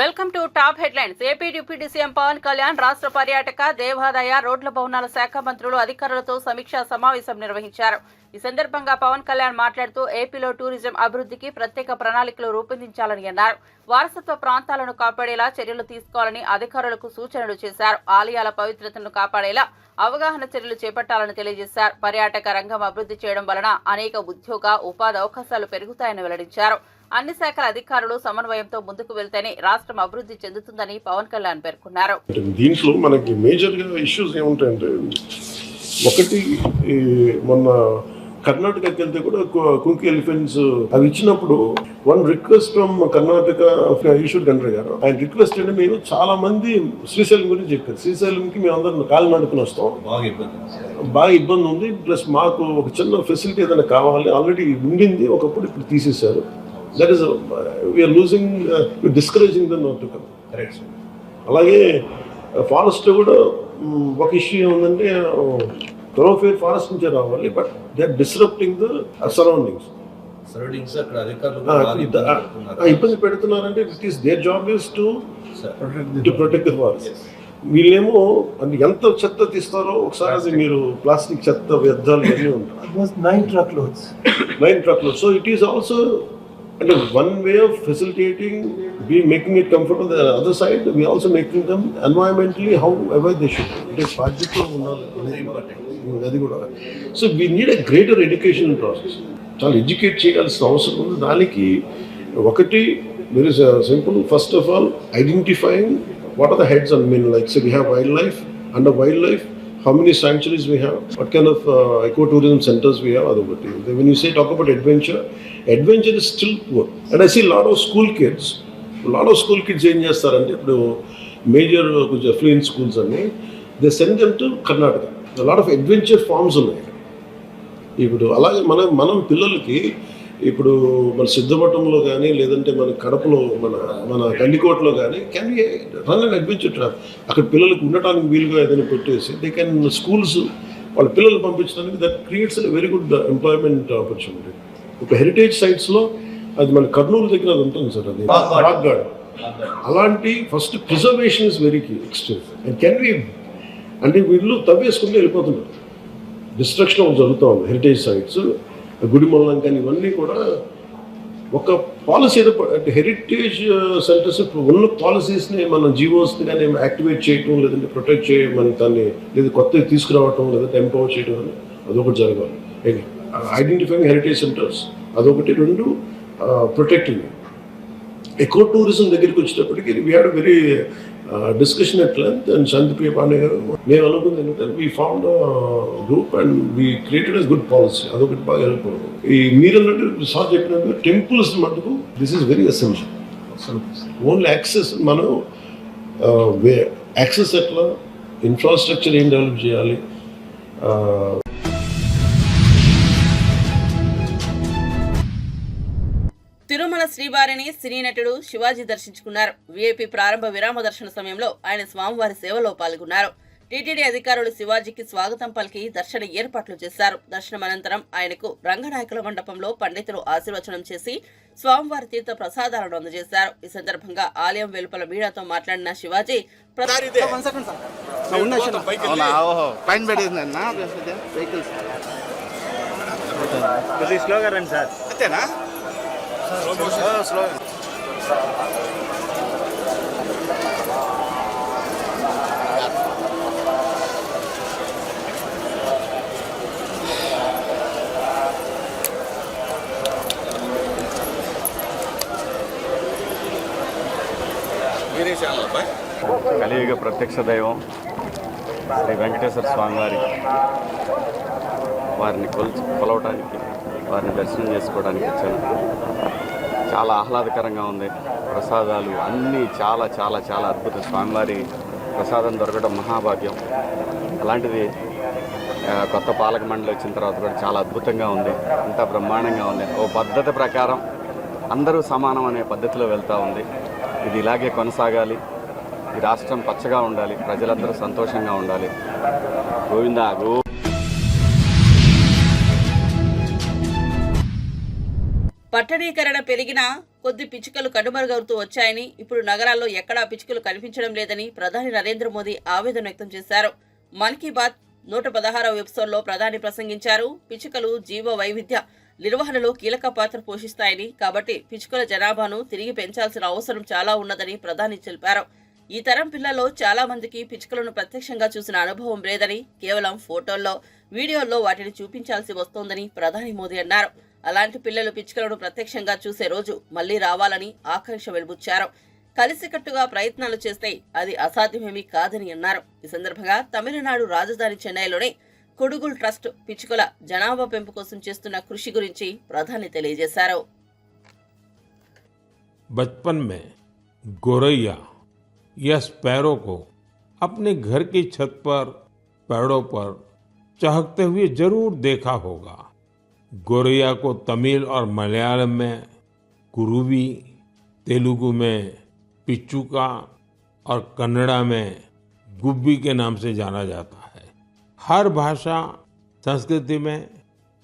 Welcome to top headlines. AP deputy CM Pawan Kalyan రాష్ట్ర పర్యాటక, దేవాదాయ, రోడ్ల భవనాల శాఖ మంత్రులు, అధికారులతో సమీక్షా సమావేశం నిర్వహించారు. ఈ సందర్భంగా పవన్ కళ్యాణ్ మాట్లాడుతూ ఏపీలో టూరిజం అభివృద్ధికి ప్రత్యేక ప్రణాళికలు రూపొందించాలని అన్నారు. వారసత్వ ప్రాంతాలను కాపాడేలా చర్యలు తీసుకోవాలని అధికారులకు సూచనలు చేశారు. ఆలయాల పవిత్రతను కాపాడేలా అవగాహన చర్యలు చేపట్టాలని తెలియజేశారు. పర్యాటక రంగం అభివృద్ధి చేయడం వలన అనేక ఉద్యోగ, ఉపాధి అవకాశాలు పెరుగుతాయని వెల్లడించారు. అన్ని శాఖల అధికారులు సమన్వయంతో ముందుకు వెళ్తేనే రాష్ట్రం అభివృద్ధి చెందుతుందని పవన్ కళ్యాణ్ పేర్కొన్నారు. దీంట్లో మనకి మేజర్ గా ఇష్యూస్ ఏముంటాయంటే, ఒకటి మొన్న కర్ణాటకకి వెళ్తే కూడా కుంకి ఎలిఫెంట్స్ అవి ఇచ్చినప్పుడు one request from Karnataka Eshwar Khandre గారు, ఆయన రిక్వెస్ట్ అంటే మేము చాలా మంది శ్రీశైలం గురించి చెప్పారు. శ్రీశైలంకి మేము అందరం కాలు నడుపుని వస్తాం, బాగా ఇబ్బంది ఉంది, ప్లస్ మాకు ఒక చిన్న ఫెసిలిటీ ఏదైనా కావాలి, ఆల్రెడీ ఉండింది ఒకప్పుడు, ఇప్పుడు తీసేశారు. That is we are losing, discouraging them not to come. అలాగే ఫారెస్ట్ కూడా ఒక ఇష్యూ ఏముందంటే, థరోఫేర్ ఫారెస్ట్ నుంచే రావాలి, but they are disrupting the surroundings. ఇబ్బంది పెడుతున్నారంటే it is their job is to protect the forest. వీళ్ళేమో ఎంత చెత్త తీస్తారో ఒకసారి అది మీరు ప్లాస్టిక్ చెత్త వ్యర్థాలు అన్నీ ఉంటాయి. 9 truckloads. So it is also one way of facilitating, making it comfortable. The other side, we also making them environmentally however they should. It is practical. So we need a greater education process. చాలా educate చేయాల్సిన అవసరం ఉంది. దానికి ఒకటి, there is a simple, first of all, identifying what are the heads and mean, like say we have wildlife, under wildlife how many sanctuaries we have, what kind of ecotourism centers we have. When you say talk about adventure is still poor. And I see a lot of school kids ఏం చేస్తారంటే, ఇప్పుడు major కొంచెం affluent schools అన్ని they send them to Karnataka. Lot of adventure farms ఉన్నాయి. ఇప్పుడు అలాగే మనం పిల్లలకి ఇప్పుడు మన సిద్ధపట్నంలో కానీ, లేదంటే మన కడపలో, మన కందికోటలో కానీ can be run and adventure trap. అక్కడ పిల్లలకు ఉండటానికి వీలుగా ఏదైనా పెట్టేసి దే కెన్ స్కూల్స్ వాళ్ళ పిల్లలు పంపించడానికి, that creates very good employment opportunity. ఇప్పుడు హెరిటేజ్ సైట్స్లో అది మన కర్నూలు దగ్గర అది ఉంటుంది సార్, అది రాక్ గార్డ్. అలాంటి first preservation is very key extreme. And can be అంటే వీళ్ళు తవ్వేసుకుంటూ వెళ్ళిపోతున్నారు, డిస్ట్రక్షన్ జరుగుతూ ఉంది. హెరిటేజ్ సైట్స్, గుడిమల్లం కానీ ఇవన్నీ కూడా ఒక పాలసీ ఏదో అంటే హెరిటేజ్ సెంటర్స్ ఉన్న పాలసీస్ని మన జీవోస్ని కానీ యాక్టివేట్ చేయటం, లేదంటే ప్రొటెక్ట్ చేయమని దాన్ని, లేదా కొత్తవి తీసుకురావటం, లేదంటే ఎంపవర్ చేయడం అని అదొకటి జరగాలి. ఐడెంటిఫైయింగ్ హెరిటేజ్ సెంటర్స్ అదొకటి. రెండు, ప్రొటెక్టింగ్. ఎకో టూరిజం దగ్గరికి వచ్చేటప్పటికి we had very discussion at length. And Shantipriya Pandey గారు, మేము అనుకుంది ఏంటంటే, we found group and we created a good policy. అదొకటి బాగా హెల్ప్ అవుతుంది. ఈ మీరన్నట్టు సార్ చెప్పినట్టు టెంపుల్స్ మటుకు this is very essential. Only access, మనం యాక్సెస్ ఎట్లా, ఇన్ఫ్రాస్ట్రక్చర్ ఏం డెవలప్ చేయాలి. తిరుమల శ్రీవారిని సినీ నటుడు శివాజీ దర్శించుకున్నారు. వీఐపీ ప్రారంభ విరామ దర్శన సమయంలో ఆయన స్వామివారి సేవలో పాల్గొన్నారు. టీటీడీ అధికారులు శివాజీకి స్వాగతం పలికి దర్శన ఏర్పాట్లు చేశారు. దర్శనం అనంతరం ఆయనకు రంగనాయకుల మండపంలో పండితులు ఆశీర్వచనం చేసి స్వామివారి తీర్థ ప్రసాదాలను అందజేశారు. ఈ సందర్భంగా ఆలయం వెలుపల మీడియాతో మాట్లాడిన శివాజీ, కలియుగ ప్రత్యక్ష దైవం శ్రీ వెంకటేశ్వర స్వామి వారిని కొలవటానికి, వారిని దర్శనం చేసుకోవడానికి వచ్చాను. చాలా ఆహ్లాదకరంగా ఉంది. ప్రసాదాలు అన్నీ చాలా చాలా చాలా అద్భుతం. స్వామివారి ప్రసాదం దొరకడం మహాభాగ్యం. అలాంటిది కొత్త పాలక మండలి వచ్చిన తర్వాత కూడా చాలా అద్భుతంగా ఉంది. అంతా బ్రహ్మాండంగా ఉంది. ఓ పద్ధతి ప్రకారం అందరూ సమానం అనే పద్ధతిలో వెళ్తూ ఉంది. ఇది ఇలాగే కొనసాగాలి. ఈ రాష్ట్రం పచ్చగా ఉండాలి, ప్రజలందరూ సంతోషంగా ఉండాలి. గోవిందా గో. పట్టణీకరణ పెరిగినా కొద్ది పిచ్చుకలు కనుమరుగవుతూ వచ్చాయని, ఇప్పుడు నగరాల్లో ఎక్కడా పిచ్చుకలు కనిపించడం లేదని ప్రధాని నరేంద్ర మోదీ ఆవేదన వ్యక్తం చేశారు. మన్ కీ బాత్ 116వ ఎపిసోడ్లో ప్రధాని ప్రసంగించారు. పిచ్చుకలు జీవ వైవిధ్య నిర్వహణలో కీలక పాత్ర పోషిస్తాయని, కాబట్టి పిచ్చుకల జనాభాను తిరిగి పెంచాల్సిన అవసరం చాలా ఉన్నదని ప్రధాని తెలిపారు. ఈ తరం పిల్లల్లో చాలా మందికి పిచ్చుకలను ప్రత్యక్షంగా చూసిన అనుభవం లేదని, కేవలం ఫోటోల్లో, వీడియోల్లో వాటిని చూపించాల్సి వస్తోందని ప్రధాని మోదీ అన్నారు. అలాంటి పిల్లలు పిచ్చుకలను ప్రత్యక్షంగా చూసే రోజు మళ్లీ రావాలని ఆకాంక్ష వెలుబుచ్చారు. కలిసికట్టుగా ప్రయత్నాలు చేస్తే అది అసాధ్యమేమీ కాదని అన్నారు. ఈ సందర్భంగా తమిళనాడు రాజధాని చెన్నైలోని కొడుగుల్ ట్రస్ట్ పిచ్చుకల జనాభా పెంపు కోసం చేస్తున్న కృషి గురించి ప్రధాని తెలియజేశారు. बचपन में गोरैया या स्पैरो को अपने घर की छत पर, पेड़ों पर चहकते हुए जरूर देखा होगा। गोरैया को तमिल और मलयालम में कुरुवी, तेलुगु में पिच्चुका और कन्नड़ा में गुब्बी के नाम से जाना जाता है। हर भाषा संस्कृति में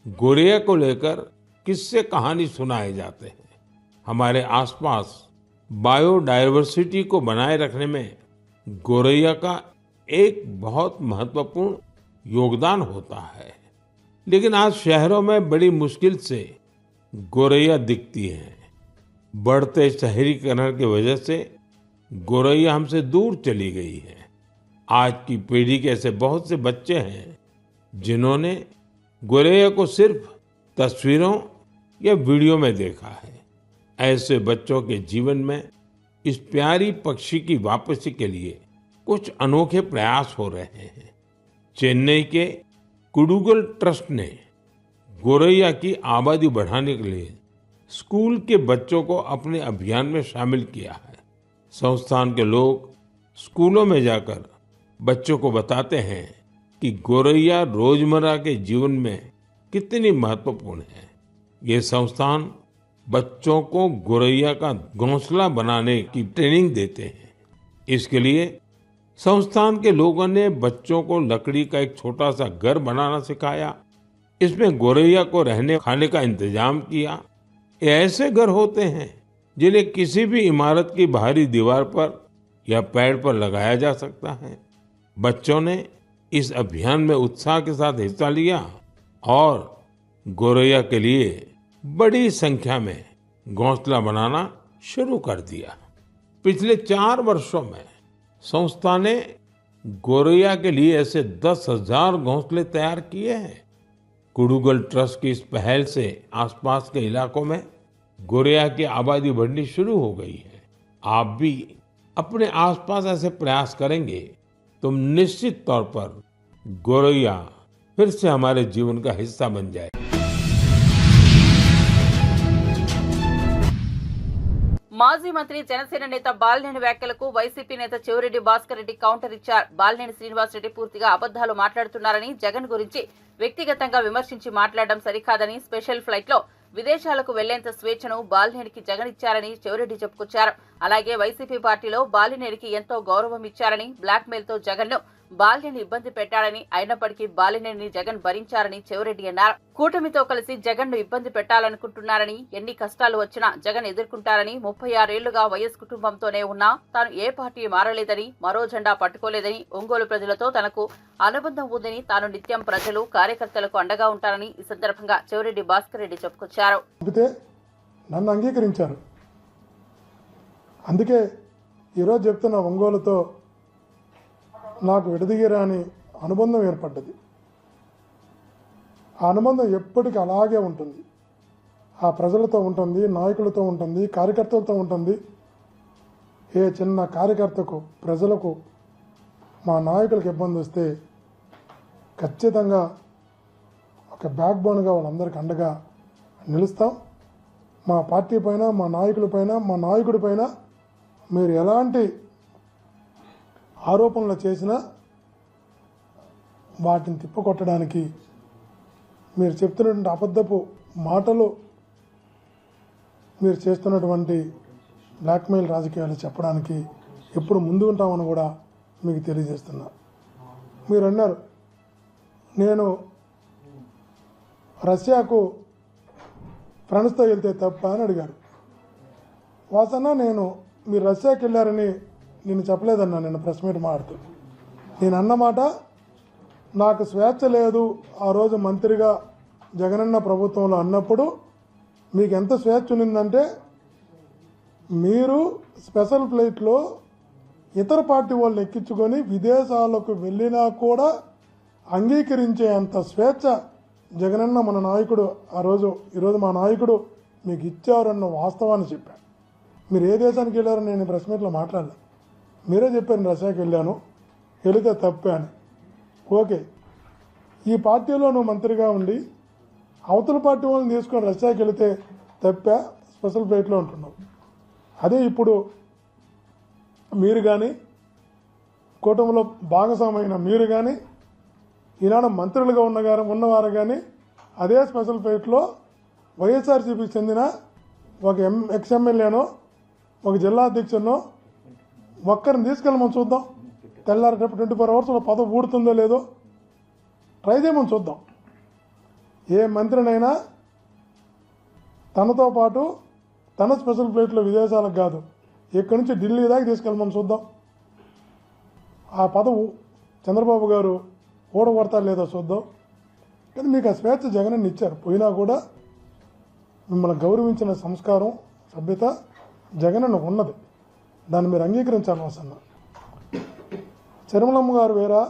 गोरैया को लेकर किस्से कहानी सुनाए जाते हैं। हमारे आसपास बायोडायवर्सिटी को बनाए रखने में गोरैया का एक बहुत महत्वपूर्ण योगदान होता है। लेकिन आज शहरों में बड़ी मुश्किल से गोरैया दिखती हैं। बढ़ते शहरीकरण की वजह से गोरैया हमसे दूर चली गई है। आज की पीढ़ी के ऐसे बहुत से बच्चे हैं जिन्होंने गोरैया को सिर्फ तस्वीरों या वीडियो में देखा है। ऐसे बच्चों के जीवन में इस प्यारी पक्षी की वापसी के लिए कुछ अनोखे प्रयास हो रहे हैं। चेन्नई के कुडुगल ट्रस्ट ने गोरैया की आबादी बढ़ाने के लिए स्कूल के बच्चों को अपने अभियान में शामिल किया है। संस्थान के लोग स्कूलों में जाकर बच्चों को बताते हैं कि गोरैया रोजमर्रा के जीवन में कितनी महत्वपूर्ण है। ये संस्थान बच्चों को गोरैया का घोंसला बनाने की ट्रेनिंग देते हैं। इसके लिए संस्थान के लोगों ने बच्चों को लकड़ी का एक छोटा सा घर बनाना सिखाया। इसमें गोरैया को रहने खाने का इंतजाम किया। ये ऐसे घर होते हैं जिन्हें किसी भी इमारत की बाहरी दीवार पर या पेड़ पर लगाया जा सकता है। बच्चों ने इस अभियान में उत्साह के साथ हिस्सा लिया और गोरैया के लिए बड़ी संख्या में घोंसला बनाना शुरू कर दिया। पिछले 4 वर्षों में संस्था ने गोरैया के लिए ऐसे 10,000 घोंसले तैयार किए हैं। कुडुगल ट्रस्ट की इस पहल से आसपास के इलाकों में गोरैया की आबादी बढ़नी शुरू हो गई है। आप भी अपने आसपास ऐसे प्रयास करेंगे तो निश्चित तौर पर गोरैया फिर से हमारे जीवन का हिस्सा बन जाए। మాజీ మంత్రి జనసేన నేత బాలినేని వ్యాఖ్యలకు వైసీపీ నేత చెవిరెడ్డి భాస్కర్ రెడ్డి కౌంటర్ ఇచ్చారు. బాలినేని శ్రీనివాసరెడ్డి పూర్తిగా అబద్దాలు మాట్లాడుతున్నారని, జగన్ గురించి వ్యక్తిగతంగా విమర్శించి మాట్లాడడం సరికాదని, స్పెషల్ ఫ్లైట్ లో విదేశాలకు వెళ్లేంత స్వేచ్ఛను బాలినేనికి జగన్ ఇచ్చారని చెవిరెడ్డి చెప్పుకొచ్చారు. అలాగే వైసీపీ పార్టీలో బాలినేనికి ఎంతో గౌరవం ఇచ్చారని, బ్లాక్ మెయిల్ తో జగన్ ను బాలినేని ఇబ్బంది పెట్టాడని, అయినప్పటికీ బాలినేని జగన్ భరించారని చెవిరెడ్డి అన్నారు. కూటమితో కలిసి జగన్ ను ఇబ్బంది పెట్టాలనుకుంటున్నారని, ఎన్ని కష్టాలు వచ్చినా జగన్ ఎదుర్కొంటారని, 36 ఏళ్లుగా వైఎస్ కుటుంబంతోనే ఉన్నా తాను ఏ పార్టీ మారలేదని, మరో జెండా పట్టుకోలేదని, ఒంగోలు ప్రజలతో తనకు అనుబంధం ఉందని, తాను నిత్యం ప్రజలు, కార్యకర్తలకు అండగా ఉంటారని ఈ సందర్భంగా చెవిరెడ్డి భాస్కర్ రెడ్డి చెప్పుకొచ్చారు. నన్ను అంగీకరించారు. అందుకే ఈరోజు చెప్తున్న ఒంగోలుతో నాకు విడదీయరాని అనుబంధం ఏర్పడ్డది. ఆ అనుబంధం ఎప్పటికీ అలాగే ఉంటుంది. ఆ ప్రజలతో ఉంటుంది, నాయకులతో ఉంటుంది, కార్యకర్తలతో ఉంటుంది. ఏ చిన్న కార్యకర్తకు, ప్రజలకు, మా నాయకులకు ఇబ్బంది వస్తే ఖచ్చితంగా ఒక బ్యాక్ బోన్గా వాళ్ళందరికీ అండగా నిలుస్తాం. మా పార్టీ పైన, మా నాయకుల పైన, మా నాయకుడి పైన మీరు ఎలాంటి ఆరోపణలు చేసినా వాటిని తిప్పకొట్టడానికి, మీరు చెప్తున్నటువంటి అబద్ధపు మాటలు, మీరు చేస్తున్నటువంటి బ్లాక్మెయిల్ రాజకీయాలు చెప్పడానికి ఎప్పుడు ముందు ఉంటామని కూడా మీకు తెలియజేస్తున్నా. మీరు అన్నారు నేను రష్యాకు ఫ్రెండ్స్తో వెళ్తే తప్ప అని అడిగారు. వాసన్న, మీరు రష్యాకి వెళ్ళారని నేను చెప్పలేదన్నా. నేను ప్రెస్ మీట్ మాడుతూ నేను అన్నమాట, నాకు స్వేచ్ఛ లేదు ఆ రోజు మంత్రిగా జగనన్న ప్రభుత్వంలో అన్నప్పుడు మీకు ఎంత స్వేచ్ఛ ఉన్నిందంటే, మీరు స్పెషల్ ఫ్లైట్లో ఇతర పార్టీ వాళ్ళని ఎక్కించుకొని విదేశాలకు వెళ్ళినా కూడా అంగీకరించే అంత స్వేచ్ఛ జగనన్న మన నాయకుడు ఈరోజు మా నాయకుడు మీకు ఇచ్చారన్న వాస్తవాన్ని చెప్పాను. మీరు ఏ దేశానికి వెళ్ళారని నేను ప్రెస్ మీట్లో మాట్లాడలేదు. మీరే చెప్పారు రష్యాకి వెళ్ళాను, వెళితే తప్పే అని. ఓకే, ఈ పార్టీలో నువ్వు మంత్రిగా ఉండి అవతల పార్టీ వాళ్ళని తీసుకొని రష్యాకి వెళితే తప్పే, స్పెషల్ ఫ్లైట్లో ఉంటున్నావు. అదే ఇప్పుడు మీరు కానీ కూటమిలో భాగస్వామైన మీరు కానీ ఈనాడు మంత్రులుగా ఉన్నవారు కానీ అదే స్పెషల్ ఫ్లైట్లో వైఎస్ఆర్సీపీకి చెందిన ఒక ఎక్స్ఎమ్మెల్యేనో ఒక జిల్లా అధ్యక్షునో ఒక్కరిని తీసుకెళ్ళమని చూద్దాం. తెల్లారి 24 అవర్స్లో పదవి ఊడుతుందో లేదో ట్రై చేయమని చూద్దాం. ఏ మంత్రినైనా తనతో పాటు తన స్పెషల్ ఫ్లైట్లో విదేశాలకు కాదు, ఇక్కడి నుంచి ఢిల్లీ దాకా తీసుకెళ్ళమని చూద్దాం. ఆ పదవు చంద్రబాబు గారు ఓడగొడతారు లేదో చూద్దాం. కానీ మీకు ఆ స్వేచ్ఛ జగనన్న ఇచ్చారు. పోయినా కూడా మిమ్మల్ని గౌరవించిన సంస్కారం, సభ్యత జగనన్న ఉన్నది. దాన్ని మీరు అంగీకరించాలి. వసన్న చర్మలమ్మ గారు వేరా,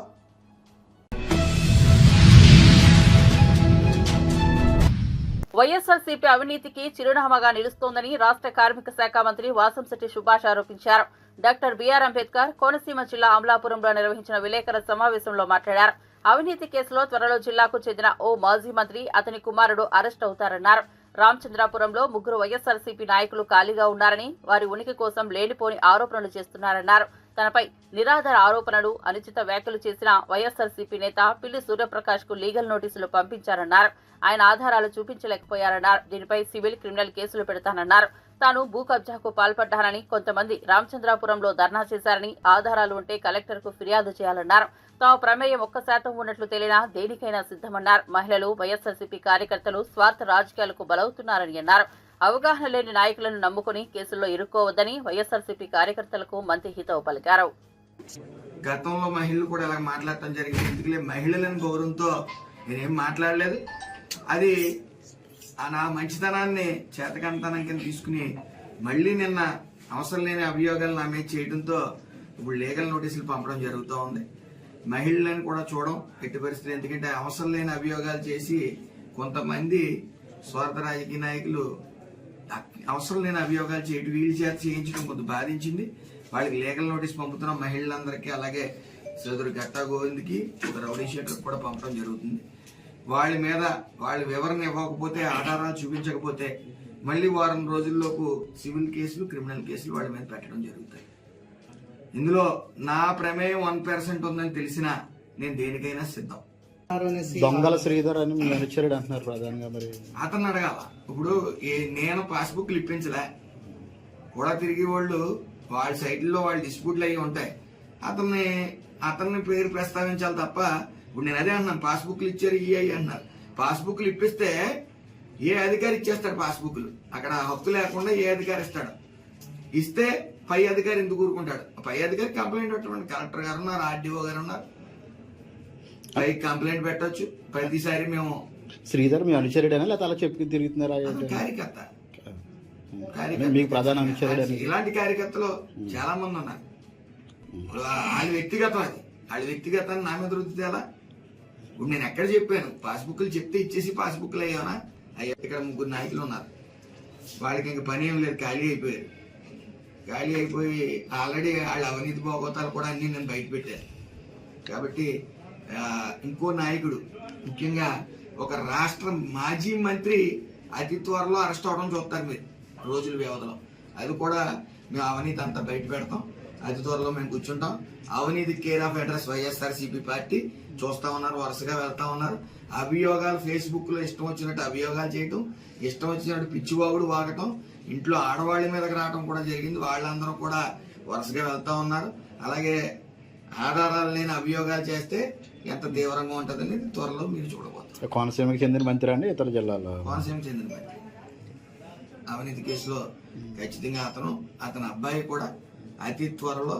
వైఎస్ఆర్సీపీ అవినీతికి చిరునామాగా నిలుస్తోందని రాష్ట్ర కార్మిక శాఖ మంత్రి వాసంశెట్టి సుభాష్ ఆరోపించారు. డాక్టర్ బిఆర్ అంబేద్కర్ కోనసీమ జిల్లా అమలాపురంలో నిర్వహించిన విలేకరుల సమావేశంలో మాట్లాడారు. అవినీతి కేసులో త్వరలో జిల్లాకు చెందిన ఓ మాజీ మంత్రి, అతని కుమారుడు అరెస్ట్ అవుతారన్నారు. రామచంద్రాపురంలో 3 వైఎస్ఆర్సీపీ నాయకులు ఖాళీగా ఉన్నారని, వారి ఉనికి కోసం లేనిపోని ఆరోపణలు చేస్తున్నారన్నారు. తనపై నిరాధార ఆరోపణలు, అనుచిత వ్యాఖ్యలు చేసిన వైఎస్ఆర్సీపీ నేత పిల్లి సూర్యప్రకాష్ కు లీగల్ నోటీసులు పంపించారన్నారు. ఆయన ఆధారాలు చూపించలేకపోయారన్నారు. దీనిపై సివిల్, క్రిమినల్ కేసులు పెడతానన్నారు. తాను భూ కబ్జాకు పాల్పడ్డానని, కొంతమంది రామచంద్రాపురంలో ధర్నా చేశారని, ఆధారాలు ఉంటే కలెక్టర్కు ఫిర్యాదు చేయాలన్నారు. తమ ప్రమేయం 1% ఉన్నట్లు తేలినా దేనికైనా సిద్ధమన్నారు. మహిళలు, వైఎస్ఆర్సీపీ కార్యకర్తలు స్వార్థ రాజకీయాలకు బలవుతున్నారని అన్నారు. అవగాహన లేని నాయకులను నమ్ముకుని కేసుల్లో ఇరుక్కోవద్దని వైఎస్ఆర్సీపీ కార్యకర్తలకు మంత్రి హితవు పలికారు. గతంలో మహిళలు కూడా ఇలా మాట్లాడటం జరిగింది. ఎందుకులే మహిళలను గౌరవంతో నేనేం మాట్లాడలేదు. అది నా మంచితనాన్ని చేతకంతనం కింద తీసుకుని మళ్ళీ నిన్న అవసరం లేని అభియోగాలు నా మీద చేయడంతో ఇప్పుడు లీగల్ నోటీసులు పంపడం జరుగుతూ ఉంది. మహిళలను కూడా చూడడం ఎట్టి పరిస్థితులు, ఎందుకంటే అవసరం లేని అభియోగాలు చేసి కొంతమంది స్వార్థ రాజకీయ నాయకులు అవసరం లేని అభియోగాలు చేయడం, వీళ్ళ చేత చేయించడం కొంత బాధించింది. వాళ్ళకి లీగల్ నోటీస్ పంపుతున్నాం మహిళలందరికీ. అలాగే సోదరు గట్టా గోవింద్కి, ఒక రౌడీ షీటర్కి కూడా పంపడం జరుగుతుంది. వాళ్ళ మీద వాళ్ళ వివరణ ఇవ్వకపోతే, ఆధారాలు చూపించకపోతే మళ్ళీ వారం రోజుల్లోపు సివిల్ కేసులు, క్రిమినల్ కేసులు వాళ్ళ మీద పెట్టడం జరుగుతాయి. ఇందులో నా ప్రమేయం 1% ఉందని తెలిసినా నేను దేనికైనా సిద్ధం. దొంగల శ్రీధర్ అని మీరు అనుచరుడు అంటున్నారు ప్రధానంగా. మరి అతను అడగాల. ఇప్పుడు నేను పాస్బుక్లు ఇప్పించలే, కూడా తిరిగి వాళ్ళు వాళ్ళ సైట్లో వాళ్ళ డిస్ప్యూట్లు అయ్యి ఉంటాయి. అతన్ని పేరు ప్రస్తావించాలి తప్ప, ఇప్పుడు నేను అదే అన్నాను, పాస్బుక్లు ఇచ్చారు ఈ అన్నారు. పాస్బుక్లు ఇప్పిస్తే ఏ అధికారి ఇచ్చేస్తాడు పాస్బుక్లు? అక్కడ హక్కు లేకుండా ఏ అధికారి ఇస్తాడు? ఇస్తే పై అధికారి ఎందుకు ఊరుకుంటాడు? పై అధికారి కంప్లైంట్ పెట్టండి. కలెక్టర్ గారు ఉన్నారు, ఆర్డీఓ గారు ఉన్నారు, పై కంప్లైంట్ పెట్టచ్చు. ప్రతిసారి మేము శ్రీధర్ మీ అనుచరుడేనా లేదా అలా చెప్పి తిరుగుతున్నారా? కార్యకర్త, మీకు ప్రధాన అనుచరుడు. ఇలాంటి కార్యకర్తలు చాలా మంది ఉన్నారు. వాళ్ళ వ్యక్తిగతం, అది వాళ్ళ వ్యక్తిగతాన్ని నా మీద రుద్దితే ఎలా? ఇప్పుడు నేను ఎక్కడ చెప్పాను, పాస్బుక్లు చెప్తే ఇచ్చేసి పాస్బుక్లు అయ్యానా? ఇక్కడ 3 నాయకులు ఉన్నారు, వాళ్ళకి ఇంక పని ఏం లేదు, ఖాళీ అయిపోయారు. ఖాళీ అయిపోయి ఆల్రెడీ వాళ్ళ అవినీతి భోగోతాలు కూడా అన్ని నేను బయట పెట్టాను. కాబట్టి ఇంకో నాయకుడు, ముఖ్యంగా ఒక రాష్ట్ర మాజీ మంత్రి అతి త్వరలో అరెస్ట్ అవడం చూస్తారు మీరు రోజుల వ్యవధిలో. అది కూడా మేము అవినీతి అంతా బయట పెడతాం. అతి త్వరలో మేము కూర్చుంటాం. అవినీతి care of address YSRCP party చూస్తా ఉన్నారు, వరుసగా వెళ్తా ఉన్నారు. అభియోగాలు ఫేస్బుక్ లో ఇష్టం వచ్చినట్టు అభియోగాలు చేయటం, ఇష్టం వచ్చినట్టు పిచ్చివాగుడు వాగటం, ఇంట్లో ఆడవాళ్ళ మీదకి రావడం కూడా జరిగింది. వాళ్ళందరూ కూడా వరుసగా వెళ్తా ఉన్నారు. అలాగే ఆధారాలు లేని అభియోగాలు చేస్తే ఎంత తీవ్రంగా ఉంటుందని త్వరలో మీరు చూడబోతారు. కోనసీమకి చెందిన మంత్రి అండి, ఇతర జిల్లాలో? కోనసీమకి చెందిన మంత్రి. అవినీతి కేసులో ఖచ్చితంగా అతని అబ్బాయి కూడా అతి త్వరలో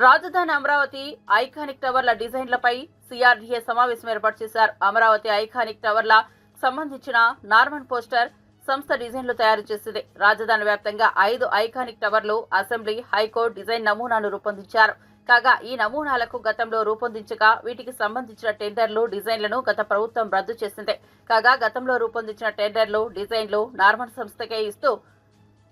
రాజధాని అమరావతి ఐకానిక్ టవర్ల డిజైన్లపై సిఆర్డీఏ సమావేశం ఏర్పాటు చేశారు. అమరావతి ఐకానిక్ టవర్ల సంబంధించిన నార్మన్ పోస్టర్ సంస్థ డిజైన్లు తయారు చేసింది. రాజధాని వ్యాప్తంగా 5 ఐకానిక్ టవర్లు అసెంబ్లీ, హైకోర్టు డిజైన్ నమూనాను రూపొందించారు. కాగా ఈ నమూనాలకు గతంలో రూపొందించగా వీటికి సంబంధించిన టెండర్లు, డిజైన్లను గత ప్రభుత్వం రద్దు చేసింది. కాగా గతంలో రూపొందించిన టెండర్లు, డిజైన్లు నార్మన్ సంస్థకే ఇస్తూ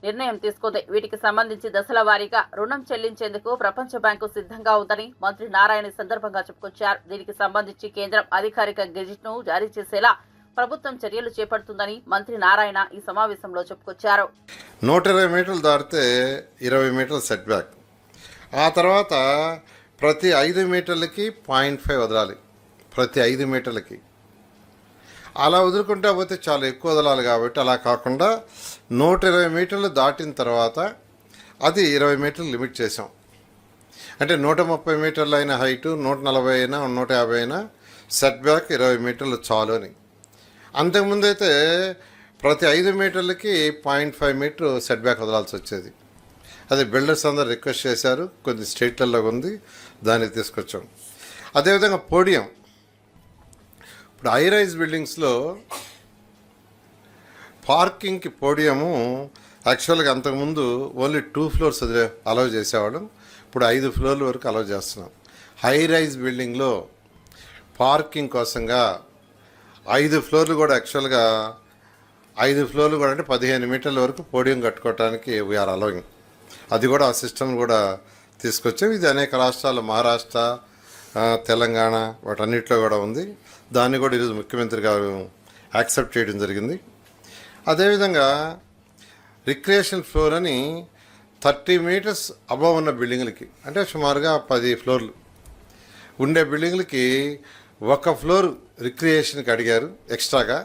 నిర్ణయం తీసుకుంది. వీటికి సంబంధించి దశల వారీగా రుణం చెల్లించేందుకు ప్రపంచ బ్యాంకు సిద్ధంగా ఉందని మంత్రి నారాయణ సందర్భంగా చెప్పుకొచ్చారు. దీనికి సంబంధించి కేంద్రం అధికారిక గెజిట్ను జారీ చేసేలా ప్రభుత్వం చర్యలు చేపడుతుందని మంత్రి నారాయణ ఈ సమావేశంలో చెప్పుకొచ్చారు. 120 మీటర్లు దాటితే 20 మీటర్ల సెట్ బ్యాక్. ఆ తర్వాత ప్రతి 5 మీటర్లకి 0.5 వదలాలి. ప్రతి 5 మీటర్లకి అలా వదులుకుంటా పోతే చాలా ఎక్కువ వదలాలి. కాబట్టి అలా కాకుండా 120 మీటర్లు దాటిన తర్వాత అది 20 మీటర్లు లిమిట్ చేసాం. అంటే 130 మీటర్లు అయిన హైటు, 140 అయినా 150 అయినా సెట్ బ్యాక్ 20 మీటర్లు చాలు అని. అంతకుముందు అయితే ప్రతి 5 మీటర్లకి 0.5 మీటర్ సెట్ బ్యాక్ వదలాల్సి వచ్చేది. అది బిల్డర్స్ అందరూ రిక్వెస్ట్ చేశారు, కొన్ని స్టేట్లలో ఉంది, దానికి తీసుకొచ్చాం. అదేవిధంగా పోడియం, ఇప్పుడు హై రైజ్ బిల్డింగ్స్లో పార్కింగ్కి పోడియము యాక్చువల్గా అంతకుముందు ఓన్లీ 2 ఫ్లోర్స్ అలౌ చేసేవాళ్ళం. ఇప్పుడు 5 ఫ్లోర్ల వరకు అలౌ చేస్తున్నాం. హై రైజ్ బిల్డింగ్లో పార్కింగ్ కోసంగా 5 ఫ్లోర్లు కూడా యాక్చువల్గా 5 ఫ్లోర్లు కూడా అంటే 15 మీటర్ల వరకు పోడియం కట్టుకోవడానికి వీఆర్ అలౌయింగ్. అది కూడా ఆ సిస్టమ్ కూడా తీసుకొచ్చాం. ఇది అనేక రాష్ట్రాలు, మహారాష్ట్ర, తెలంగాణ వాటన్నిటిలో కూడా ఉంది. దాన్ని కూడా ఈరోజు ముఖ్యమంత్రి గారు యాక్సెప్ట్ చేయడం జరిగింది. అదేవిధంగా రిక్రియేషన్ ఫ్లోర్ అని 30 మీటర్స్ అబవ్ ఉన్న బిల్డింగ్లకి, అంటే సుమారుగా 10 ఫ్లోర్లు ఉండే బిల్డింగ్లకి 1 ఫ్లోర్ రిక్రియేషన్కి అడిగారు ఎక్స్ట్రాగా.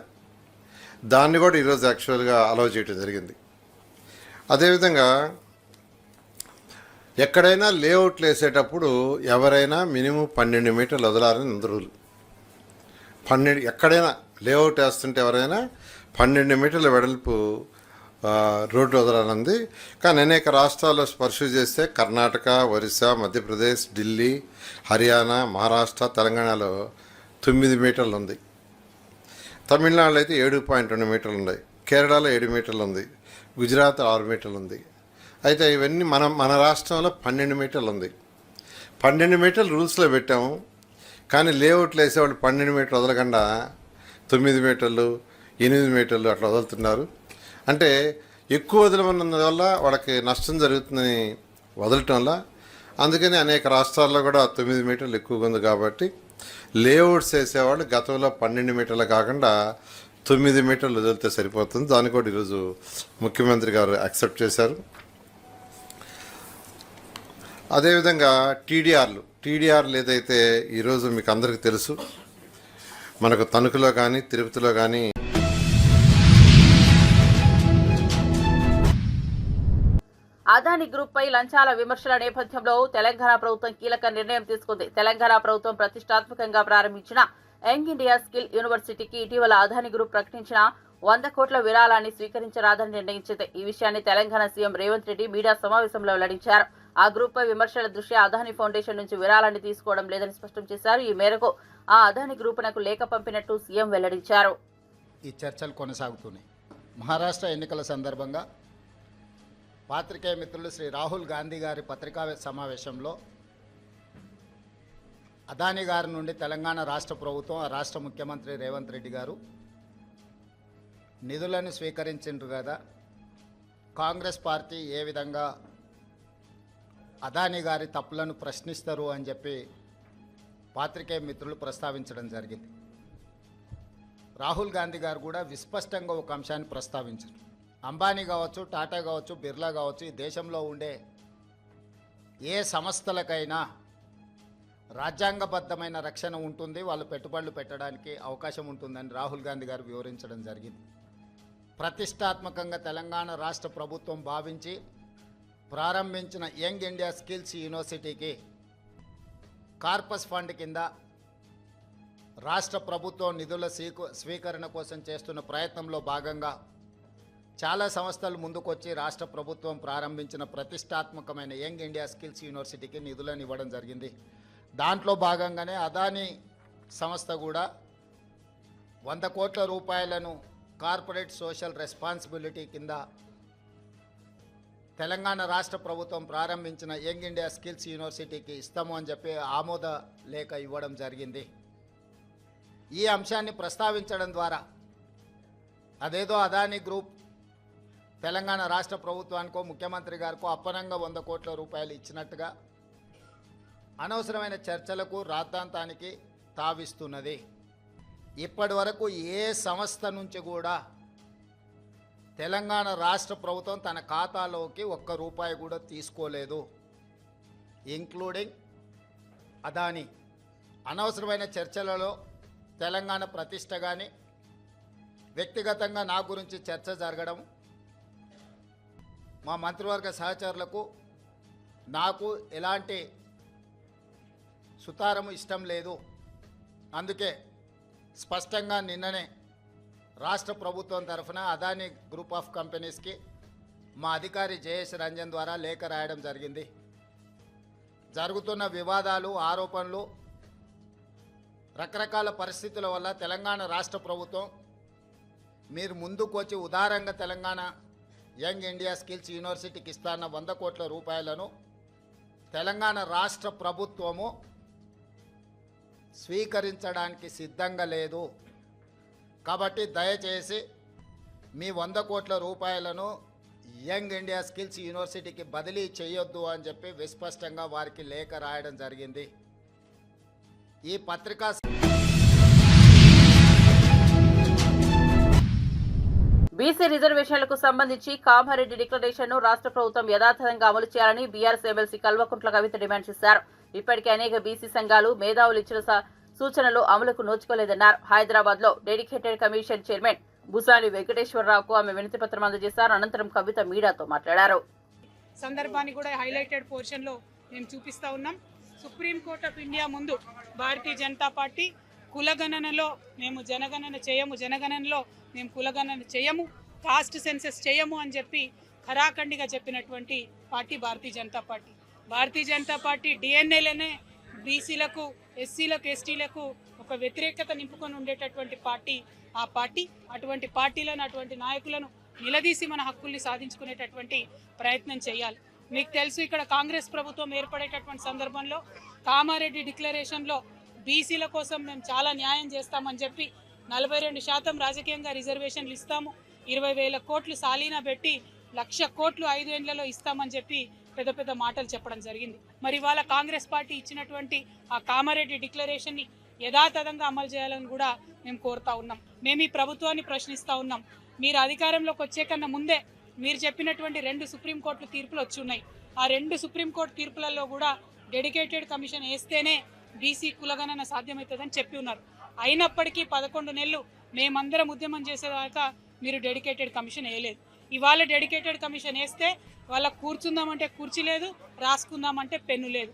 దాన్ని కూడా ఈరోజు యాక్చువల్గా అలౌ చేయడం జరిగింది. అదేవిధంగా ఎక్కడైనా లేఅవుట్లు వేసేటప్పుడు ఎవరైనా మినిమం 12 మీటర్లు వదలాలని ఉంది రూల్. 12 ఎక్కడైనా లేఅవుట్ వేస్తుంటే ఎవరైనా 12 మీటర్ల వెడల్పు రోడ్డు వదలాలంది. కానీ అనేక రాష్ట్రాల్లో పర్సూ చేస్తే కర్ణాటక, ఒరిస్సా, మధ్యప్రదేశ్, ఢిల్లీ, హర్యానా, మహారాష్ట్ర, తెలంగాణలో 9 మీటర్లు ఉంది. తమిళనాడులో అయితే 7.2 మీటర్లు ఉన్నాయి. కేరళలో 7 మీటర్లు ఉంది. గుజరాత్ 6 మీటర్లు ఉంది. అయితే ఇవన్నీ మన రాష్ట్రంలో 12 మీటర్లు ఉంది. 12 మీటర్లు రూల్స్లో పెట్టాము. కానీ లేఅవుట్లు వేసేవాళ్ళు 12 మీటర్లు వదలకుండా 9 మీటర్లు, 8 మీటర్లు అట్లా వదులుతున్నారు. అంటే ఎక్కువ వదలమన్నందువల్ల వాళ్ళకి నష్టం జరుగుతుందని వదలటం వల్ల, అందుకని అనేక రాష్ట్రాల్లో కూడా 9 మీటర్లు ఎక్కువగా ఉంది. కాబట్టి లేఅవుట్స్ వేసేవాళ్ళు గతంలో 12 మీటర్లు కాకుండా 9 మీటర్లు వదిలితే సరిపోతుంది. దాన్ని కూడా ఈరోజు ముఖ్యమంత్రి గారు యాక్సెప్ట్ చేశారు. అదేవిధంగా టీడీఆర్లు ఏదైతే ఈరోజు మీకు అందరికీ తెలుసు, మనకు తణుకులో కానీ తిరుపతిలో కానీ అదానీ గ్రూప్ పై లంచాల విమర్శల నేపథ్యంలో తెలంగాణ ప్రభుత్వం కీలక నిర్ణయం తీసుకుంది. తెలంగాణ ప్రభుత్వం ప్రతిష్టాత్మకంగా ప్రారంభించిన యంగ్ ఇండియా స్కిల్ యూనివర్సిటీకి ఇటీవల అదానీ గ్రూప్ ప్రకటించిన 100 కోట్ల విరాళాన్ని స్వీకరించరాదని నిర్ణయించింది. ఈ విషయాన్ని తెలంగాణ సీఎం రేవంత్ రెడ్డి మీడియా సమావేశంలో వెల్లడించారు. ఆ గ్రూప్ పై విమర్శల దృష్ట్యా అదానీ ఫౌండేషన్ నుంచి విరాళాన్ని తీసుకోవడం లేదని స్పష్టం చేశారు. ఈ మేరకు ఆ అదానీ గ్రూపునకు లేఖ పంపినట్టు సీఎం వెల్లడించారు. ఈ చర్చలు కొనసాగుతున్నాయి. మహారాష్ట్ర ఎన్నికల సందర్భంగా పాత్రికేయ మిత్రులు శ్రీ రాహుల్ గాంధీ గారి పత్రికా సమావేశంలో అదానీ గారి నుండి తెలంగాణ రాష్ట్ర ప్రభుత్వం, ఆ రాష్ట్ర ముఖ్యమంత్రి రేవంత్ రెడ్డి గారు నిధులను స్వీకరించారు కదా, కాంగ్రెస్ పార్టీ ఏ విధంగా అదానీ గారి తప్పులను ప్రశ్నిస్తారు అని చెప్పి పాత్రికేయ మిత్రులు ప్రస్తావించడం జరిగింది. రాహుల్ గాంధీ గారు కూడా విస్పష్టంగా ఒక అంశాన్ని ప్రస్తావించారు. అంబానీ కావచ్చు, టాటా కావచ్చు, బిర్లా కావచ్చు, ఈ దేశంలో ఉండే ఏ సంస్థలకైనా రాజ్యాంగబద్ధమైన రక్షణ ఉంటుంది, వాళ్ళు పెట్టుబడులు పెట్టడానికి అవకాశం ఉంటుందని రాహుల్ గాంధీ గారు వివరించడం జరిగింది. ప్రతిష్టాత్మకంగా తెలంగాణ రాష్ట్ర ప్రభుత్వం భావించి ప్రారంభించిన యంగ్ ఇండియా స్కిల్స్ యూనివర్సిటీకి కార్పస్ ఫండ్ కింద రాష్ట్ర ప్రభుత్వం నిధుల స్వీకరణ కోసం చేస్తున్న ప్రయత్నంలో భాగంగా చాలా సంస్థలు ముందుకొచ్చి రాష్ట్ర ప్రభుత్వం ప్రారంభించిన ప్రతిష్టాత్మకమైన యంగ్ ఇండియా స్కిల్స్ యూనివర్సిటీకి నిధులను ఇవ్వడం జరిగింది. దాంట్లో భాగంగానే అదానీ సంస్థ కూడా 100 కోట్ల రూపాయలను కార్పొరేట్ సోషల్ రెస్పాన్సిబిలిటీ కింద తెలంగాణ రాష్ట్ర ప్రభుత్వం ప్రారంభించిన యంగ్ ఇండియా స్కిల్స్ యూనివర్సిటీకి ఇస్తాము అని చెప్పి ఆమోద లేఖ ఇవ్వడం జరిగింది. ఈ అంశాన్ని ప్రస్తావించడం ద్వారా అదేదో అదానీ గ్రూప్ తెలంగాణ రాష్ట్ర ప్రభుత్వానికో ముఖ్యమంత్రి గారికో అప్పనంగా 100 కోట్ల రూపాయలు ఇచ్చినట్టుగా అనవసరమైన చర్చలకు రాద్ధాంతానికి తావిస్తున్నది. ఇప్పటి వరకు ఏ సంస్థ నుంచి కూడా తెలంగాణ రాష్ట్ర ప్రభుత్వం తన ఖాతాలోకి 1 రూపాయి కూడా తీసుకోలేదు, ఇంక్లూడింగ్ అదానీ. అనవసరమైన చర్చలలో తెలంగాణ ప్రతిష్ట కానీ వ్యక్తిగతంగా నా గురించి చర్చ జరగడం మా మంత్రివర్గ సహచరులకు నాకు ఎలాంటి సుతారము ఇష్టం లేదు. అందుకే స్పష్టంగా నిన్ననే రాష్ట్ర ప్రభుత్వం తరఫున అదానీ గ్రూప్ ఆఫ్ కంపెనీస్కి మా అధికారి జయేష్ రంజన్ ద్వారా లేఖ రాయడం జరిగింది. జరుగుతున్న వివాదాలు, ఆరోపణలు, రకరకాల పరిస్థితుల వల్ల తెలంగాణ రాష్ట్ర ప్రభుత్వం మీరు ముందుకు వచ్చి ఉదారంగా తెలంగాణ యంగ్ ఇండియా స్కిల్స్ యూనివర్సిటీకి ఇస్తాన్న 100 కోట్ల రూపాయలను తెలంగాణ రాష్ట్ర ప్రభుత్వము స్వీకరించడానికి సిద్ధంగా లేదు. కాబట్టి దయచేసి మీ 100 కోట్ల రూపాయలను యంగ్ ఇండియా స్కిల్స్ యూనివర్సిటీకి బదిలీ చేయొద్దు అని చెప్పి విస్పష్టంగా వారికి లేఖ రాయడం జరిగింది. ఈ పత్రికా బీసీ రిజర్వేషన్లకు సంబంధించి కామారెడ్డి డిక్లరేషన్ను రాష్ట్ర ప్రభుత్వం యథాతథంగా అమలు చేయాలని BRS MLC Kalvakuntla Kavitha demand చేశారు. ఇప్పటికే అనేక బీసీ సంఘాలు, మేధావులు ఇచ్చిన సూచనలు అమలుకు నోచుకోలేదన్నారు. హైదరాబాద్ లో డెడికేటెడ్ కమిషన్ చైర్మన్ బుసాని వెంకటేశ్వరరావుకు ఆమె వినతి పత్రం అందజేశారు. అనంతరం కవిత మీడియాతో మాట్లాడారు. సందర్భాన్ని కూడా హైలైటెడ్ పోర్షన్ లో మేము చూపిస్తా ఉన్నాం. సుప్రీంకోర్టు ఆఫ్ ఇండియా ముందు భారతీయ జనతా పార్టీ కులగణనలో మేము జనగణన చేయము, జనగణనలో మేము కులగణన చేయము, కాస్ట్ సెన్సెస్ చేయము అని చెప్పి ఖరాఖండిగా చెప్పినటువంటి party Bharatiya Janata party. Bharatiya Janata party డిఎన్ఏలనే బీసీలకు, ఎస్సీలకు, ఎస్టీలకు ఒక వ్యతిరేకత నింపుకొని ఉండేటటువంటి పార్టీ ఆ పార్టీ. అటువంటి పార్టీలను, అటువంటి నాయకులను నిలదీసి మన హక్కుల్ని సాధించుకునేటటువంటి ప్రయత్నం చేయాలి. మీకు తెలుసు, ఇక్కడ కాంగ్రెస్ ప్రభుత్వం ఏర్పడేటటువంటి సందర్భంలో కామారెడ్డి డిక్లరేషన్లో బీసీల కోసం మేము చాలా న్యాయం చేస్తామని చెప్పి 42% రాజకీయంగా రిజర్వేషన్లు ఇస్తాము, 20,000 కోట్లు సాలీనా పెట్టి 1,00,000 కోట్లు 5 ఏళ్లలో ఇస్తామని చెప్పి పెద్ద పెద్ద మాటలు చెప్పడం జరిగింది. మరి ఇవాళ కాంగ్రెస్ పార్టీ ఇచ్చినటువంటి ఆ కామారెడ్డి డిక్లరేషన్ని యథాతథంగా అమలు చేయాలని కూడా మేము కోరుతా ఉన్నాం. మేము ఈ ప్రభుత్వాన్ని ప్రశ్నిస్తూ ఉన్నాం. మీరు అధికారంలోకి వచ్చే కన్నా ముందే మీరు చెప్పినటువంటి 2 సుప్రీంకోర్టు తీర్పులు వచ్చి ఉన్నాయి. ఆ 2 సుప్రీంకోర్టు తీర్పులలో కూడా డెడికేటెడ్ కమిషన్ వేస్తేనే బీసీ కులగణన సాధ్యమవుతుందని చెప్పి ఉన్నారు. అయినప్పటికీ 11 నెలలు మేమందరం ఉద్యమం చేసేదాకా మీరు డెడికేటెడ్ కమిషన్ వేయలేదు. ఇవాళ డెడికేటెడ్ కమిషన్ వేస్తే వాళ్ళ కూర్చుందామంటే కుర్చీ లేదు, రాసుకుందామంటే పెన్ను లేదు.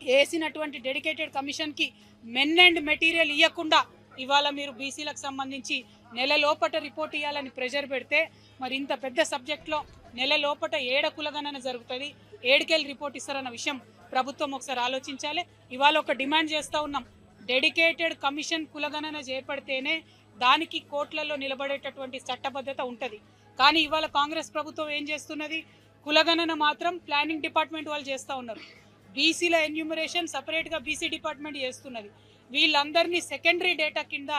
వేసినటువంటి డెడికేటెడ్ కమిషన్కి మెన్ అండ్ మెటీరియల్ ఇవ్వకుండా ఇవాళ మీరు బీసీలకు సంబంధించి నెల లోపట రిపోర్ట్ ఇవ్వాలని ప్రెషర్ పెడితే మరి ఇంత పెద్ద సబ్జెక్ట్లో నెల లోపట ఏడ కులగణన జరుగుతుంది, ఏడుకెళ్ళి రిపోర్ట్ ఇస్తారన్న విషయం ప్రభుత్వం ఒకసారి ఆలోచించాలి. ఇవాళ ఒక డిమాండ్ చేస్తూ ఉన్నాం. డెడికేటెడ్ కమిషన్ కులగణన చేపడితేనే దానికి కోర్టులలో నిలబడేటటువంటి చట్టబద్ధత ఉంటుంది. కానీ ఇవాళ కాంగ్రెస్ ప్రభుత్వం ఏం చేస్తున్నది, కులగణన మాత్రం ప్లానింగ్ డిపార్ట్మెంట్ వాళ్ళు చేస్తూ ఉన్నారు. బీసీల ఎన్యూమరేషన్ సపరేట్గా బీసీ డిపార్ట్మెంట్ చేస్తున్నది. వీళ్ళందరినీ సెకండరీ డేటా కింద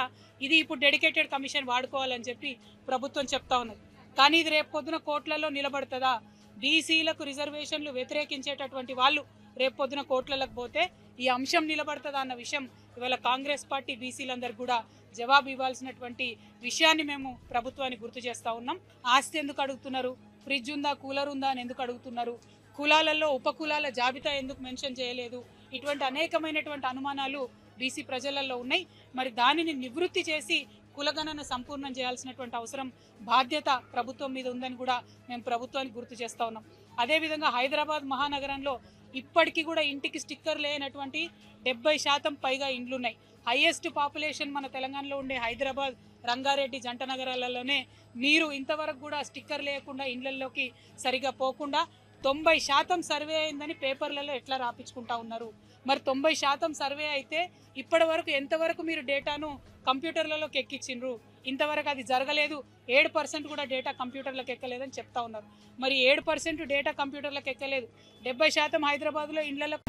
ఇది ఇప్పుడు డెడికేటెడ్ కమిషన్ వాడుకోవాలని చెప్పి ప్రభుత్వం చెప్తా ఉన్నది. కానీ ఇది రేపు పొద్దున కోర్టులలో నిలబడుతుందా? బీసీలకు రిజర్వేషన్లు వ్యతిరేకించేటటువంటి వాళ్ళు రేపు పొద్దున కోర్టులకు పోతే ఈ అంశం నిలబడుతుందా అన్న విషయం ఇవాళ కాంగ్రెస్ పార్టీ బీసీలందరూ కూడా జవాబు ఇవ్వాల్సినటువంటి విషయాన్ని మేము ప్రభుత్వానికి గుర్తు చేస్తూ ఉన్నాం. ఆస్తి ఎందుకు అడుగుతున్నారు, ఫ్రిడ్జ్ ఉందా, కూలర్ ఉందా అని ఎందుకు అడుగుతున్నారు, కులాలలో ఉపకులాల జాబితా ఎందుకు మెన్షన్ చేయలేదు, ఇటువంటి అనేకమైనటువంటి అనుమానాలు బీసీ ప్రజలలో ఉన్నాయి. మరి దానిని నివృత్తి చేసి కులగణన సంపూర్ణం చేయాల్సినటువంటి అవసరం, బాధ్యత ప్రభుత్వం మీద ఉందని కూడా మేము ప్రభుత్వానికి గుర్తు చేస్తూ ఉన్నాం. అదేవిధంగా హైదరాబాద్ మహానగరంలో ఇప్పటికీ కూడా ఇంటికి స్టిక్కర్ లేనటువంటి 70% పైగా ఇండ్లున్నాయి. హైయెస్ట్ పాపులేషన్ మన తెలంగాణలో ఉండే హైదరాబాద్, రంగారెడ్డి జంట నగరాలలోనే మీరు ఇంతవరకు కూడా స్టిక్కర్ లేకుండా ఇళ్లలోకి సరిగా పోకుండా 90% సర్వే అయిందని పేపర్లలో ఎట్లా రాపించుకుంటా ఉన్నారు? మరి 90% సర్వే అయితే ఇప్పటి వరకు ఎంతవరకు మీరు డేటాను కంప్యూటర్లలోకి ఎక్కించిండ్రు? ఇంతవరకు అది జరగలేదు. 7% కూడా డేటా కంప్యూటర్లకు ఎక్కలేదని చెప్తా ఉన్నారు. మరి 7% డేటా కంప్యూటర్లకు ఎక్కలేదు, 70% హైదరాబాద్లో ఇళ్లలో.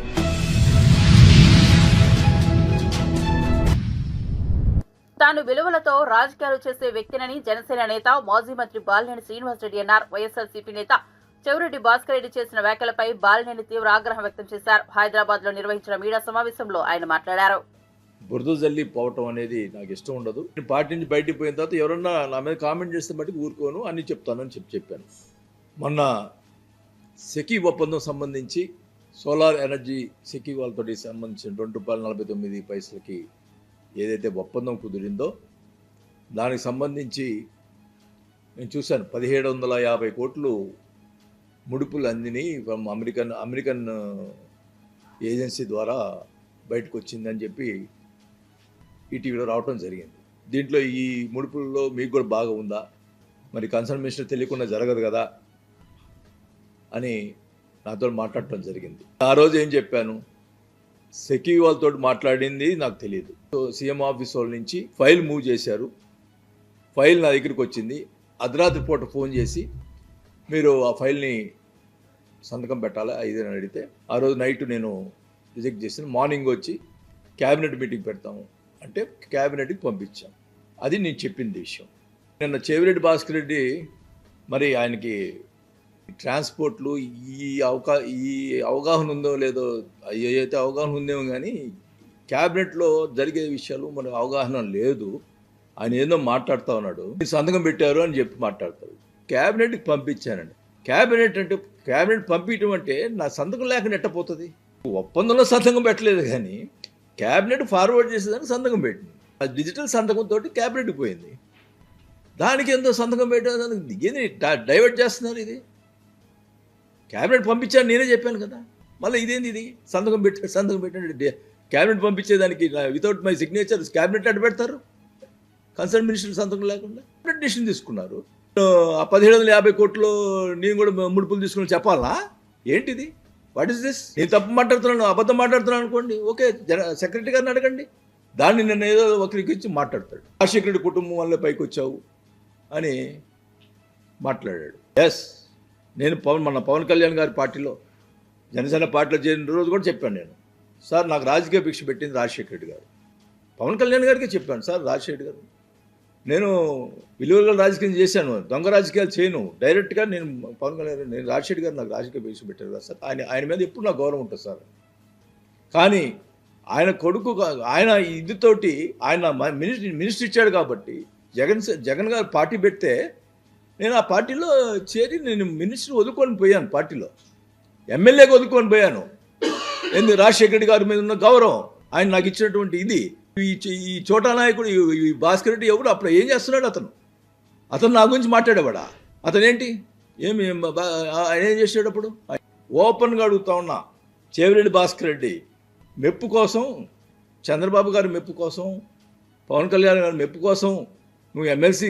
తాను విలువలతో రాజకీయాలు చేసే వ్యక్తినని జనసేన నేత మాజీ మంత్రి బాలినేని శ్రీనివాసరెడ్డి అన్నారు. వైఎస్ఆర్సీపీ నేత చెవిరెడ్డి భాస్కర్ రెడ్డి చేసిన వ్యాఖ్యలపై బాలినేని తీవ్ర ఆగ్రహం వ్యక్తం చేశారు. హైదరాబాద్ లో నిర్వహించిన మీడియా సమావేశంలో ఆయన మాట్లాడారు. బురద జల్లి పోవటం అనేది నాకు ఇష్టం ఉండదు. పార్టీ నుంచి బయటికి పోయిన తర్వాత ఎవరన్నా నా మీద కామెంట్ చేస్తే బట్టి ఊరుకోను, అన్ని చెప్తానని చెప్పాను. మొన్న సెకీ ఒప్పందం సంబంధించి సోలార్ ఎనర్జీ సెకీ వాళ్ళతో సంబంధించిన ₹2.49 ఏదైతే ఒప్పందం కుదిరిందో దానికి సంబంధించి నేను చూశాను 1750 కోట్లు ముడుపులు అందిని అమెరికన్ ఏజెన్సీ ద్వారా బయటకు వచ్చిందని చెప్పి ఈటీవీలో రావటం జరిగింది. దీంట్లో ఈ ముడుపుల్లో మీకు కూడా బాగా ఉందా, మరి కన్సర్న్ మినిస్టర్ తెలియకుండా జరగదు కదా అని నాతో మాట్లాడటం జరిగింది. ఆ రోజు ఏం చెప్పాను, సెక్యూ వాళ్ళతో మాట్లాడింది నాకు తెలియదు. సీఎం ఆఫీస్ వాళ్ళ నుంచి ఫైల్ మూవ్ చేశారు, ఫైల్ నా దగ్గరికి వచ్చింది. అర్ధరాత్రి పూట ఫోన్ చేసి మీరు ఆ ఫైల్ని సంతకం పెట్టాలా ఇదని అడిగితే ఆ రోజు నైట్ నేను రిజెక్ట్ చేసిన. మార్నింగ్ వచ్చి క్యాబినెట్ మీటింగ్ పెడతాము అంటే క్యాబినెట్కి పంపించాం. అది నేను చెప్పింది విషయం. నిన్న చెవిరెడ్డి భాస్కర్ రెడ్డి మరి ఆయనకి ట్రాన్స్పోర్ట్లు ఈ అవగాహన ఉందో లేదో, ఏదైతే అవగాహన ఉందేమో కానీ క్యాబినెట్లో జరిగే విషయాలు మనకు అవగాహన లేదు. ఆయన ఏదో మాట్లాడుతూ ఉన్నాడు, సంతకం పెట్టారు అని చెప్పి మాట్లాడతారు. క్యాబినెట్కి పంపించానండి. క్యాబినెట్ అంటే క్యాబినెట్ పంపించడం అంటే నా సంతకం లేకుండా ఎట్టపోతుంది? ఒప్పందంలో సంతకం పెట్టలేదు కానీ క్యాబినెట్ ఫార్వర్డ్ చేసేదానికి సంతకం పెట్టింది. ఆ డిజిటల్ సంతకంతో క్యాబినెట్కి పోయింది. దానికి ఎంతో సంతకం పెట్టేదానికి ఏంది డైవర్ట్ చేస్తున్నారు? ఇది క్యాబినెట్ పంపించాను నేనే చెప్పాను కదా, మళ్ళీ ఇదేంది ఇది సంతకం పెట్టండి. క్యాబినెట్ పంపించేదానికి వితౌట్ మై సిగ్నేచర్ క్యాబినెట్ అడ్డు పెడతారు? కన్సర్న్ మినిస్టర్ సంతకం లేకుండా డెసిషన్ తీసుకున్నారు. ఆ 1750 కోట్లు నేను కూడా ముడుపులు తీసుకుని చెప్పాలా? ఏంటిది? What is this? నేను తప్పు మాట్లాడుతున్నాను, అబద్ధం మాట్లాడుతున్నాను అనుకోండి, ఓకే, సెక్రటరీ గారిని అడగండి. దాన్ని నిన్న ఏదో ఒకరికి ఇచ్చి మాట్లాడతాడు. రాజశేఖర రెడ్డి కుటుంబం వల్ల పైకి వచ్చావు అని మాట్లాడాడు. ఎస్, నేను మన పవన్ కళ్యాణ్ గారి పార్టీలో జనసేన పార్టీలో చేరిన రోజు కూడా చెప్పాను నేను, సార్ నాకు రాజకీయ భిక్ష పెట్టింది రాజశేఖర రెడ్డి గారు. పవన్ కళ్యాణ్ గారికి చెప్పాను, సార్ రాజశేఖర రెడ్డి గారు నేను విలువల రాజకీయం చేశాను, దొంగ రాజకీయాలు చేయను, డైరెక్ట్గా నేను పవన్ కళ్యాణ్ నేను రాజశేఖర్ గారు నాకు రాజకీయ భిక్ష పెట్టారు కదా సార్, ఆయన మీద ఎప్పుడు నాకు గౌరవం ఉంటుంది సార్. కానీ ఆయన కొడుకు ఆయన ఇదితోటి ఆయన మినిస్టర్ ఇచ్చాడు కాబట్టి జగన్ గారు పార్టీ పెడితే నేను ఆ పార్టీలో చేరి నేను మినిస్టర్ వదులుకొని పోయాను, పార్టీలో ఎమ్మెల్యేగా వదులుకొని పోయాను. ఎందుకు? రాజశేఖర రెడ్డి గారి మీద ఉన్న గౌరవం, ఆయన నాకు ఇచ్చినటువంటి ఇది. ఈ చోటా నాయకుడు ఈ భాస్కర్ రెడ్డి ఎవడు? అప్పుడు ఏం చేస్తున్నాడు అతను నా గురించి మాట్లాడేవాడా? అతను ఏంటి ఆయన ఏం చేసాడు? అప్పుడు ఓపెన్గా అడుగుతా ఉన్నా, చెవిరెడ్డి భాస్కర్ రెడ్డి మెప్పు కోసం, చంద్రబాబు గారి మెప్పు కోసం, పవన్ కళ్యాణ్ గారి మెప్పు కోసం నువ్వు ఎమ్మెల్సీ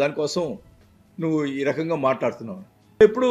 దానికోసం నువ్వు ఈ రకంగా మాట్లాడుతున్నావు. ఎప్పుడు